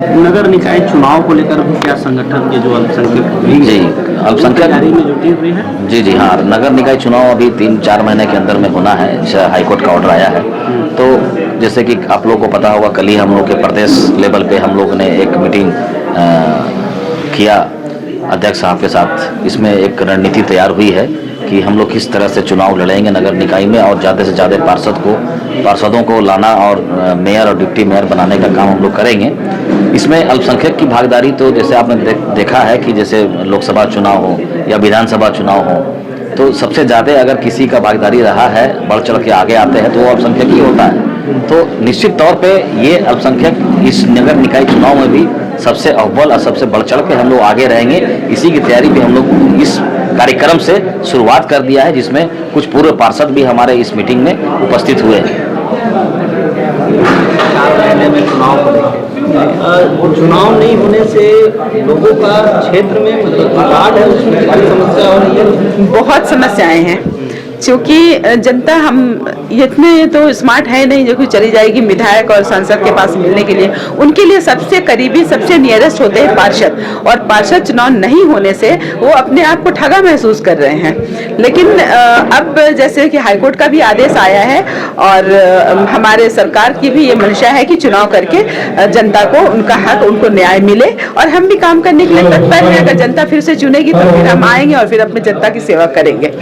नगर निकाय चुनाव को लेकर क्या संगठन के जो अल्पसंख्यक जी अल्पसंख्यक तैयारी में जुटी हुई है? जी हाँ, नगर निकाय चुनाव अभी 3-4 महीने के अंदर में होना है। हाईकोर्ट का ऑर्डर आया है। तो जैसे कि आप लोगों को पता होगा, कल ही हम लोग के प्रदेश लेवल पे हम लोग ने एक मीटिंग किया अध्यक्ष साहब के साथ। इसमें एक रणनीति तैयार हुई है कि हम लोग किस तरह से चुनाव लड़ेंगे नगर निकाय में, और ज़्यादा से ज़्यादा पार्षदों को लाना और मेयर और डिप्टी मेयर बनाने का काम हम लोग करेंगे। इसमें अल्पसंख्यक की भागीदारी तो जैसे आपने देखा है कि जैसे लोकसभा चुनाव हो या विधानसभा चुनाव हो, तो सबसे ज़्यादा अगर किसी का भागीदारी रहा है, बढ़ चढ़ के आगे आते हैं, तो वो अल्पसंख्यक ही होता है। तो निश्चित तौर पे ये अल्पसंख्यक इस नगर निकाय चुनाव में भी सबसे अव्वल और सबसे बढ़ चढ़ के हम लोग आगे रहेंगे। इसी की तैयारी भी हम लोग इस कार्यक्रम से शुरुआत कर दिया है, जिसमें कुछ पूर्व पार्षद भी हमारे इस मीटिंग में उपस्थित हुए हैं। चुनाव नहीं होने से लोगों का क्षेत्र में कार्ड है, उसमें काफी समस्या हो रही है। बहुत समस्याएं हैं, क्योंकि जनता हम इतने तो स्मार्ट है नहीं जो कि चली जाएगी विधायक और सांसद के पास मिलने के लिए। उनके लिए सबसे करीबी, सबसे नियरेस्ट होते हैं पार्षद, और पार्षद चुनाव नहीं होने से वो अपने आप को ठगा महसूस कर रहे हैं। लेकिन अब जैसे कि हाईकोर्ट का भी आदेश आया है, और हमारे सरकार की भी ये मंशा है कि चुनाव करके जनता को उनका हक, उनको न्याय मिले, और हम भी काम करने के लिए तत्पर हैं। अगर जनता फिर से चुनेगी तो फिर हम आएंगे और फिर अपने जनता की सेवा करेंगे।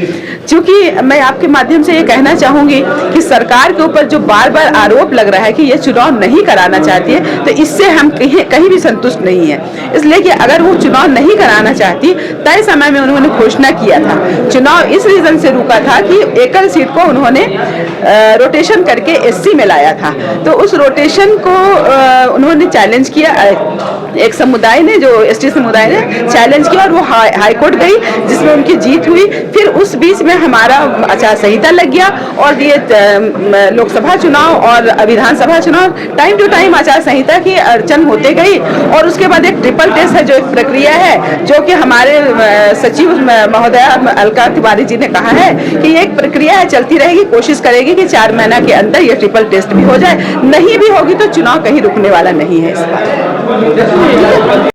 क्योंकि मैं आपके माध्यम से ये कहना चाहूंगी कि सरकार के ऊपर जो बार बार आरोप लग रहा है कि ये चुनाव नहीं कराना चाहती है, तो इससे हम कहीं भी संतुष्ट नहीं है। इसलिए कि अगर वो चुनाव नहीं कराना चाहती, तय समय में उन्होंने घोषणा किया था। चुनाव इस रीजन से रुका था कि एकल सीट को उन्होंने रोटेशन करके एससी में लाया था। तो उस रोटेशन को उन्होंने चैलेंज किया, एक समुदाय ने, जो एसटी समुदाय ने चैलेंज किया, और वो हाईकोर्ट गई, जिसमें उनकी जीत हुई। फिर उस बीच में हमारा आचार संहिता लग गया, और ये लोकसभा चुनाव और विधानसभा चुनाव टाइम टू टाइम आचार संहिता की अड़चन होते गई। और उसके बाद एक ट्रिपल टेस्ट है, जो एक प्रक्रिया है, जो कि हमारे सचिव महोदया अलका तिवारी जी ने कहा है कि ये एक प्रक्रिया है, चलती रहेगी। कोशिश करेगी कि 4 महीना के अंदर ये ट्रिपल टेस्ट भी हो जाए। नहीं भी होगी तो चुनाव कहीं रुकने वाला नहीं है इस बार।